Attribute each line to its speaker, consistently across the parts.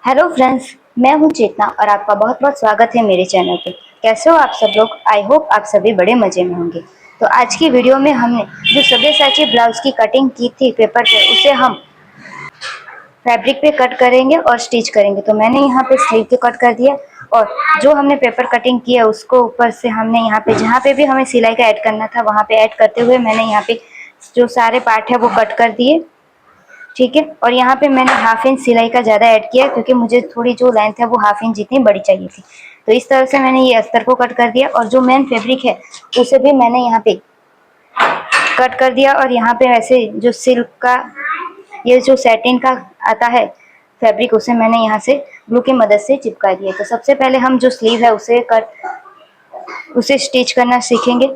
Speaker 1: Hello friends, मैं हूं चेतना और आपका बहुत बहुत स्वागत है मेरे चैनल पे। कैसे हो आप सब लोग? आई होप आप सभी बड़े मज़े में होंगे। तो आज की वीडियो में हमने जो सब्यसाची ब्लाउज की कटिंग की थी पेपर पे, उसे हम फैब्रिक पे कट करेंगे और स्टिच करेंगे। तो मैंने यहाँ पे स्लीव पे कट कर दिया और जो हमने पेपर कटिंग किया उसको ऊपर से हमने यहाँ पे जहाँ पे भी हमें सिलाई का ऐड करना था वहाँ पे ऐड करते हुए मैंने यहाँ पे जो सारे पार्ट है वो कट कर दिए। ठीक है, और यहाँ पे मैंने हाफ इंच सिलाई का ज़्यादा ऐड किया क्योंकि मुझे थोड़ी जो लेंथ है वो हाफ इंच जितनी बड़ी चाहिए थी। तो इस तरह से मैंने ये अस्तर को कट कर दिया और जो मेन फैब्रिक है उसे भी मैंने यहाँ पे कट कर दिया। और यहाँ पे वैसे जो सिल्क का ये जो सैटिन का आता है फैब्रिक, उसे मैंने यहाँ से ग्लू की मदद से चिपका दिया। तो सबसे पहले हम जो स्लीव है उसे स्टिच करना सीखेंगे।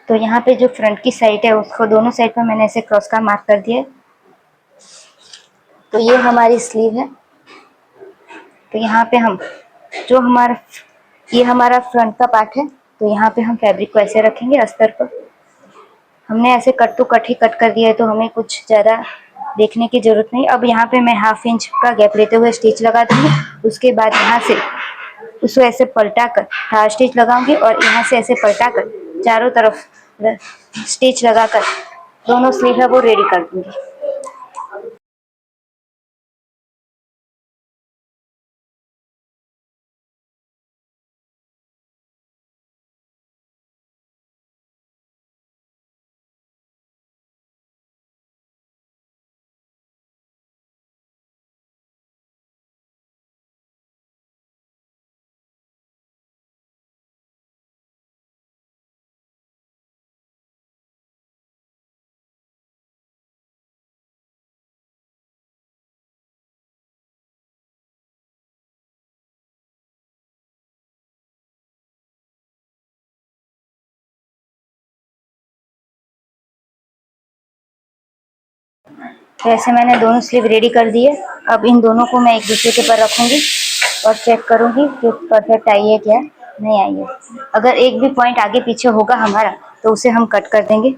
Speaker 1: तो यहाँ पे जो फ्रंट की साइड है उसको दोनों साइड पर मैंने ऐसे क्रॉस का मार्क कर दिया है। तो ये हमारी स्लीव है। तो यहाँ पे हम जो ये हमारा फ्रंट का पार्ट है। तो यहाँ पे हम फैब्रिक को ऐसे रखेंगे अस्तर पर। हमने ऐसे कट टू कट ही कट कर दिया है तो हमें कुछ ज़्यादा देखने की ज़रूरत नहीं। अब यहाँ पे मैं हाफ इंच का गैप लेते हुए स्टिच लगा दूँगी। उसके बाद यहाँ से उसको ऐसे पलटा कर हाफ स्टिच लगाऊंगी और यहाँ से ऐसे पलटा कर चारों तरफ स्टिच लगाकर दोनों स्लीव है वो रेडी कर दूँगी। तो ऐसे मैंने दोनों स्लीव रेडी कर दिए। अब इन दोनों को मैं एक दूसरे के पर रखूंगी और चेक करूंगी कि परफेक्ट आई है क्या नहीं आई है। अगर एक भी पॉइंट आगे पीछे होगा हमारा तो उसे हम कट कर देंगे।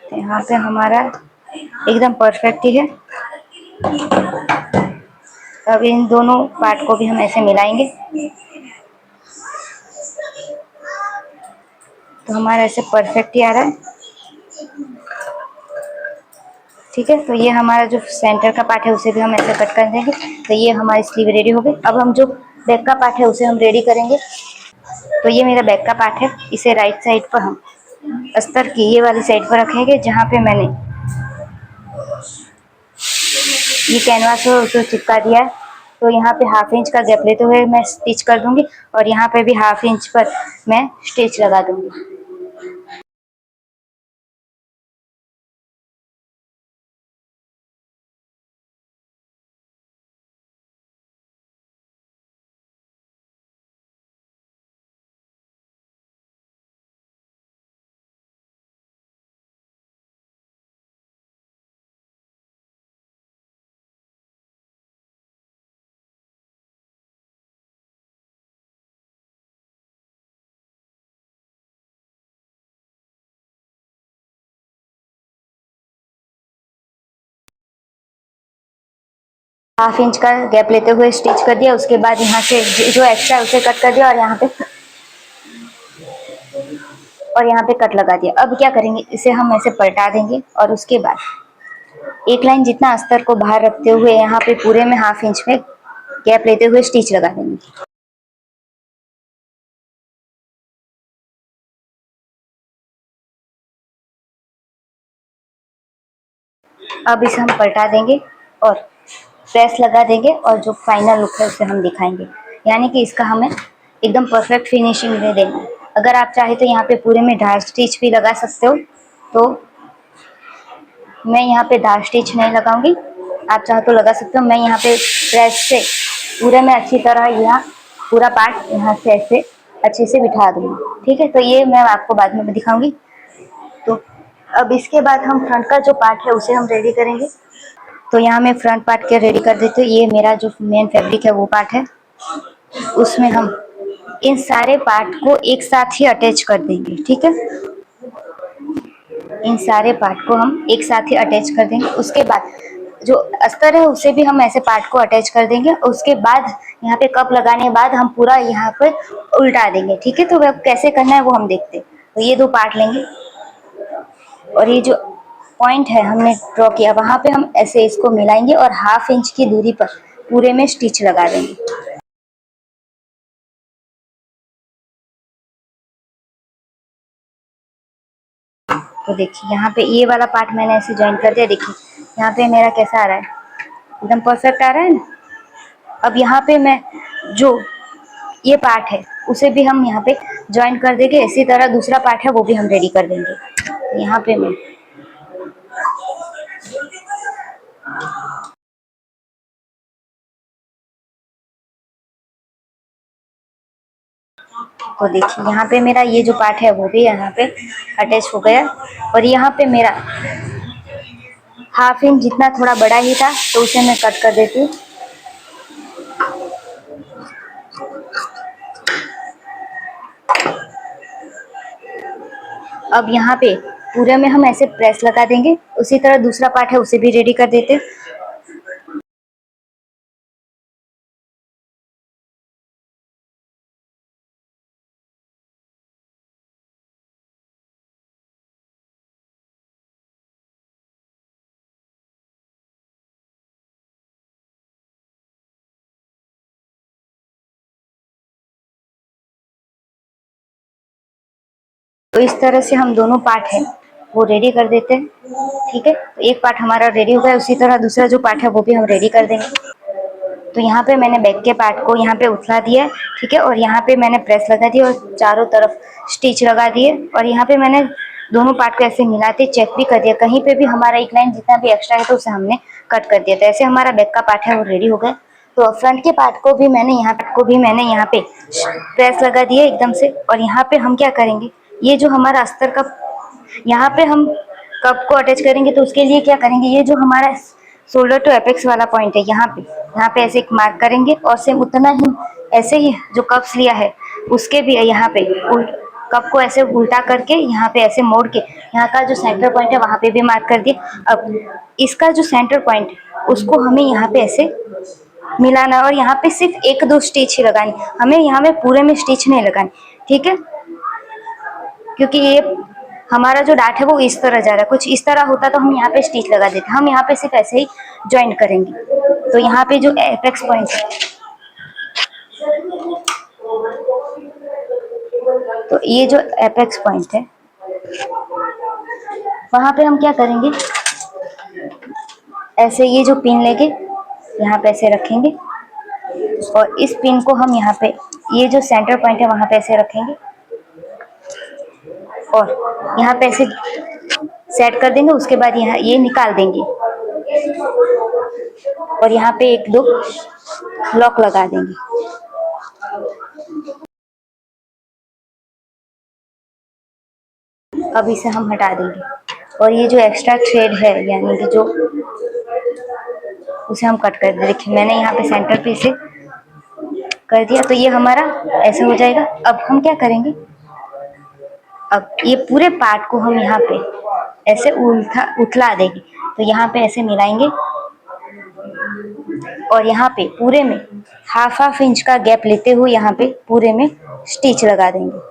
Speaker 1: तो यहाँ पे हमारा एकदम परफेक्ट ही है। अब इन दोनों पार्ट को भी हम ऐसे मिलाएंगे तो हमारा ऐसे परफेक्ट ही आ रहा है। ठीक है, तो ये हमारा जो सेंटर का पार्ट है उसे भी हम ऐसे कट कर देंगे। तो ये हमारी स्लीव रेडी हो गई। अब हम जो बैक का पार्ट है उसे हम रेडी करेंगे। तो ये मेरा बैक का पार्ट है। इसे राइट साइड पर हम अस्तर की ये वाली साइड पर रखेंगे जहाँ पे मैंने ये कैनवास है उसे चिपका दिया है। तो यहाँ पे हाफ इंच का गैप लेते हुए मैं स्टिच कर दूंगी और यहाँ पे भी हाफ इंच पर मैं स्टिच लगा दूंगी। हाफ इंच का गैप लेते हुए स्टिच कर दिया। उसके बाद यहाँ से जो एक्स्ट्रा है उसे कट कर दिया और यहाँ पे कट लगा दिया। अब क्या करेंगे, इसे हम ऐसे पलटा देंगे और उसके बाद एक लाइन जितना अस्तर को बाहर रखते हुए यहाँ पे पूरे में हाफ इंच में गैप लेते हुए स्टिच लगा देंगे। अब इसे हम पलटा देंगे और प्रेस लगा देंगे और जो फाइनल लुक है उसे हम दिखाएंगे। यानी कि इसका हमें एकदम परफेक्ट फिनिशिंग दे देना है। अगर आप चाहे तो यहाँ पे पूरे में धार स्टिच भी लगा सकते हो। तो मैं यहाँ पे धार स्टिच नहीं लगाऊंगी, आप चाहो तो लगा सकते हो। मैं यहाँ पे प्रेस से पूरे में अच्छी तरह यहाँ पूरा पार्ट यहाँ से ऐसे अच्छे से बिठा दूंगी। ठीक है, तो ये मैं आपको बाद में दिखाऊंगी। तो अब इसके बाद हम फ्रंट का जो पार्ट है उसे हम रेडी करेंगे। तो यहाँ मैं फ्रंट पार्ट के रेडी कर देती हूँ। ये मेरा जो मेन फैब्रिक है वो पार्ट है, उसमें हम इन सारे पार्ट को एक साथ ही अटैच कर देंगे। ठीक है, इन सारे पार्ट को हम एक साथ ही अटैच कर देंगे। उसके बाद जो अस्तर है उसे भी हम ऐसे पार्ट को अटैच कर देंगे। उसके बाद यहाँ पे कप लगाने के बाद हम पूरा यहाँ पे उल्टा देंगे। ठीक है, तो वह कैसे करना है वो हम देखते हैं। तो ये 2 पार्ट लेंगे और ये जो पॉइंट है हमने ड्रॉ किया वहां पे हम ऐसे इसको मिलाएंगे और 1/2 इंच की दूरी पर पूरे में स्टिच लगा देंगे। तो देखिए यहाँ पे ये वाला पार्ट मैंने ऐसे ज्वाइन कर दिया। देखिए यहाँ पे मेरा कैसा आ रहा है, एकदम परफेक्ट आ रहा है ना। अब यहाँ पे मैं जो ये पार्ट है उसे भी हम यहाँ पे ज्वाइन कर देंगे। इसी तरह दूसरा पार्ट है वो भी हम रेडी कर देंगे। यहाँ पे मैं तो देखिए यहाँ पे मेरा ये जो पार्ट है वो भी यहाँ पे अटैच हो गया और यहाँ पे मेरा 1/2 इंच जितना थोड़ा बड़ा ही था तो उसे मैं कट कर देती हूँ। अब यहाँ पे पूरे में हम ऐसे प्रेस लगा देंगे। उसी तरह दूसरा पार्ट है उसे भी रेडी कर देते हैं। तो इस तरह से हम दोनों पार्ट है वो रेडी कर देते हैं। ठीक है, तो एक पार्ट हमारा रेडी हो गया। उसी तरह दूसरा जो पार्ट है वो भी हम रेडी कर देंगे। तो यहाँ पे मैंने बैक के पार्ट को यहाँ पे उठा दिया है। ठीक है, और यहाँ पे मैंने प्रेस लगा दी और चारों तरफ स्टिच लगा दिए और यहाँ पे मैंने दोनों पार्ट को ऐसे मिलाते चेक भी कर दिया। कहीं पे भी हमारा एक लाइन जितना भी एक्स्ट्रा है तो उसे हमने कट कर दिया। तो ऐसे हमारा बैक का पार्ट है वो रेडी हो गया। तो फ्रंट के पार्ट को भी मैंने यहाँ पे प्रेस लगा दिया एकदम से। और यहाँ पे हम क्या करेंगे, ये जो हमारा अस्तर का यहाँ पे हम कप को अटैच करेंगे तो उसके लिए क्या करेंगे, ये जो हमारा शोल्डर टू एपेक्स वाला पॉइंट है यहाँ पे ऐसे एक मार्क करेंगे और सेम उतना ही ऐसे ही जो कप्स लिया है उसके भी यहाँ पे कप को ऐसे उल्टा करके यहाँ पे ऐसे मोड़ के यहाँ का जो सेंटर पॉइंट है वहां पे भी मार्क कर दिए। अब इसका जो सेंटर पॉइंट है उसको हमें यहाँ पे ऐसे मिलाना और यहाँ पे सिर्फ 1-2 स्टिच ही लगानी, हमें यहाँ में पूरे में स्टिच नहीं लगानी। ठीक है, क्योंकि ये हमारा जो डार्ट है वो इस तरह जा रहा है, कुछ इस तरह होता तो हम यहाँ पे स्टिच लगा देते। हम यहाँ पे सिर्फ ऐसे ही ज्वाइन करेंगे। तो यहाँ पे जो एपेक्स पॉइंट है तो ये जो एपेक्स पॉइंट है वहां पे हम क्या करेंगे, ऐसे ये जो पिन लेके यहाँ पे ऐसे रखेंगे और इस पिन को हम यहाँ पे ये जो सेंटर पॉइंट है वहां पे ऐसे रखेंगे और यहाँ पे ऐसे सेट कर देंगे। उसके बाद यहाँ ये निकाल देंगे और यहाँ पे 1-2 लॉक लगा देंगे। अब इसे हम हटा देंगे और ये जो एक्स्ट्रा थ्रेड है यानी कि जो उसे हम कट कर देंगे। देखिए मैंने यहाँ पे सेंटर पे इसे कर दिया तो ये हमारा ऐसे हो जाएगा। अब हम क्या करेंगे, अब ये पूरे पार्ट को हम यहाँ पे ऐसे उठला देंगे। तो यहाँ पे ऐसे मिलाएंगे और यहाँ पे पूरे में 1/2 इंच का गैप लेते हुए यहाँ पे पूरे में स्टिच लगा देंगे।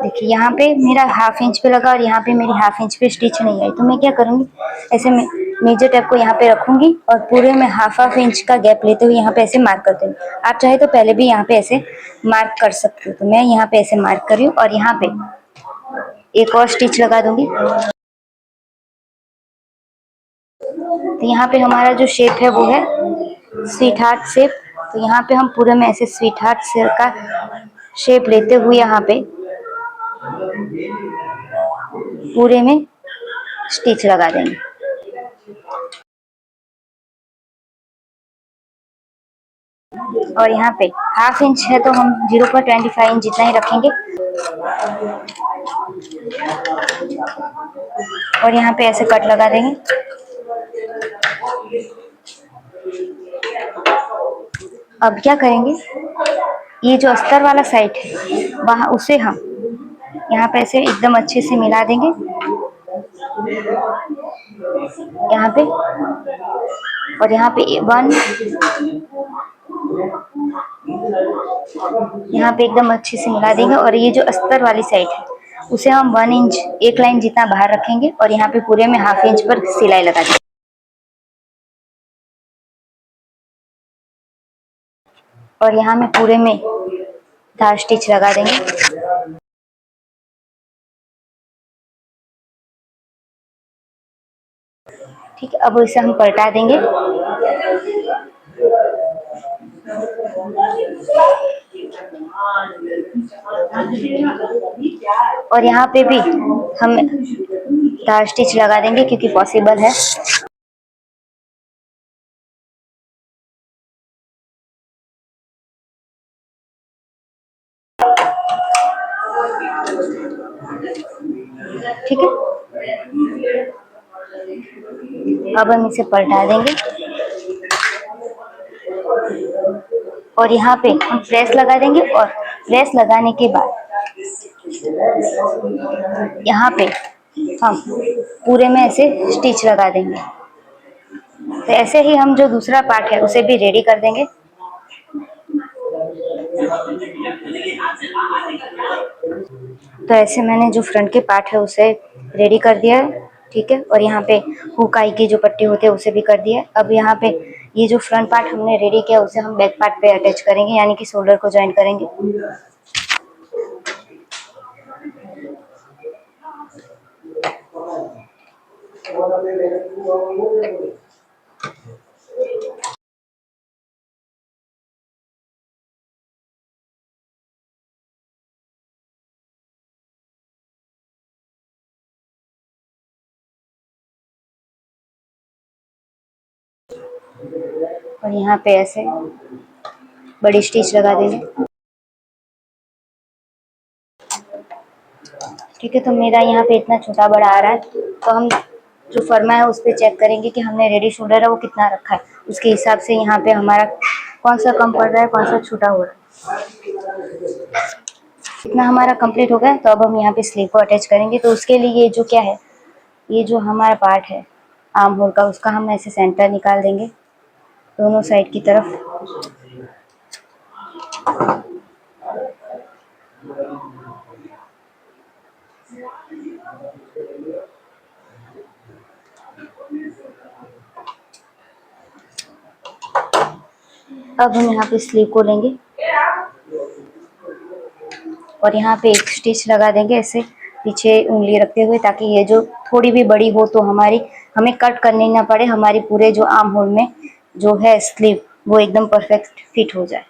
Speaker 1: देखिए यहाँ पे मेरा 1/2 इंच पे लगा और यहाँ पे मेरी 1/2 इंच पे स्टिच नहीं आई। तो मैं क्या करूँगी, ऐसे में मेजर टेप को यहाँ पे रखूंगी और पूरे में 1/2 इंच का गैप लेते हुए यहाँ पे ऐसे मार्क कर दूंगी। आप चाहे तो पहले भी यहाँ पे ऐसे मार्क कर सकते हो। तो मैं यहाँ पे ऐसे मार्क कर रही हूँ और यहाँ पे एक और स्टिच लगा दूंगी। तो यहाँ पे हमारा जो शेप है वो है स्वीट हार्ट शेप। तो यहाँ पे हम पूरे में ऐसे स्वीट हार्ट शेप का शेप लेते हुए यहाँ पे पूरे में स्टिच लगा देंगे। और यहाँ पे 1/2 इंच है तो हम 0.25 इंच जितना ही रखेंगे और यहाँ पे ऐसे कट लगा देंगे। अब क्या करेंगे, ये जो अस्तर वाला साइड है वहाँ उसे हम यहाँ पे ऐसे एकदम अच्छे से मिला देंगे यहाँ पे। और यहाँ पे यहाँ पे एकदम अच्छे से मिला देंगे। और ये जो अस्तर वाली साइड है उसे हम 1 इंच 1 लाइन जितना बाहर रखेंगे और यहाँ पे पूरे में 1/2 इंच पर सिलाई लगा देंगे। और यहाँ में पूरे में धार स्टिच लगा देंगे। ठीक है, अब इसे हम पलटा देंगे। और यहाँ पे भी हम धार स्टिच लगा देंगे क्योंकि पॉसिबल है। ठीक है, अब हम इसे पलटा देंगे और यहाँ पे हम प्रेस लगा देंगे। और प्रेस लगाने के बाद यहाँ पे हम पूरे में ऐसे स्टिच लगा देंगे। तो ऐसे ही हम जो दूसरा पार्ट है उसे भी रेडी कर देंगे। तो ऐसे मैंने जो फ्रंट के पार्ट है उसे रेडी कर दिया है। ठीक है, और यहाँ पे हुकाई की जो पट्टी होती है उसे भी कर दिया है। अब यहाँ पे ये जो फ्रंट पार्ट हमने रेडी किया उसे हम बैक पार्ट पे अटैच करेंगे, यानी कि शोल्डर को ज्वाइन करेंगे। और यहाँ पे ऐसे बड़ी स्टिच लगा देंगे। ठीक है, तो मेरा यहाँ पे इतना छोटा बड़ा आ रहा है, तो हम जो फर्मा है उस पर चेक करेंगे कि हमने रेडी शोल्डर है वो कितना रखा है। उसके हिसाब से यहाँ पे हमारा कौन सा कम पड़ रहा है, कौन सा छोटा हो रहा है। इतना हमारा कंप्लीट हो गया, तो अब हम यहाँ पे स्लीव को अटैच करेंगे। तो उसके लिए ये जो क्या है, ये जो हमारा पार्ट है आर्म होल का, उसका हम ऐसे सेंटर निकाल देंगे दोनों साइड की तरफ। अब हम यहाँ पे स्लीव को लेंगे और यहाँ पे एक स्टिच लगा देंगे ऐसे पीछे उंगली रखते हुए, ताकि ये जो थोड़ी भी बड़ी हो तो हमें कट करनी ना पड़े, हमारी पूरे जो आर्म होल में जो है स्लीव वो एकदम परफेक्ट फिट हो जाए।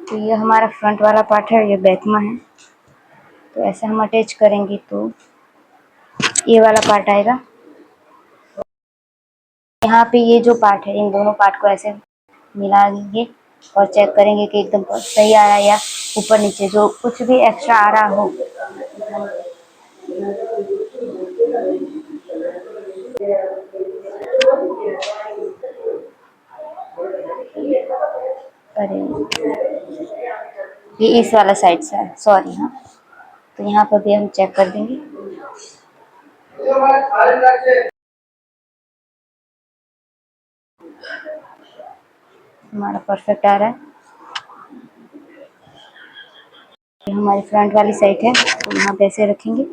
Speaker 1: तो ये हमारा फ्रंट वाला पार्ट है, ये बैक में है। तो ऐसे हम अटैच करेंगे तो ये वाला पार्ट आएगा। यहाँ पे ये जो पार्ट है इन दोनों पार्ट को ऐसे मिला देंगे और चेक करेंगे कि एकदम सही आ रहा है या ऊपर नीचे जो कुछ भी एक्स्ट्रा आ रहा हो। अरे ये इस वाला साइड से है, सॉरी। हाँ, तो यहाँ पर भी हम चेक कर देंगे। हमारा परफेक्ट आ रहा है। ये हमारी फ्रंट वाली साइड है, तो यहाँ पे ऐसे रखेंगे।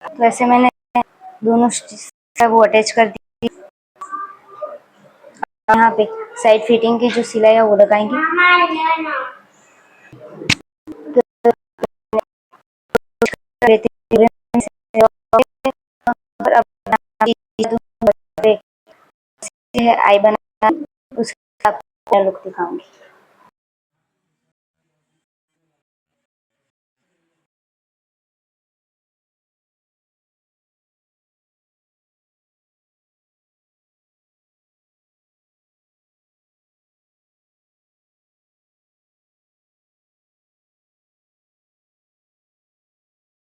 Speaker 1: तो ऐसे मैंने दोनों वो अटैच कर दी। यहाँ पे साइड फिटिंग की जो सिलाई है वो लगाएंगे। है आई बना, उसका लुक दिखाऊंगी।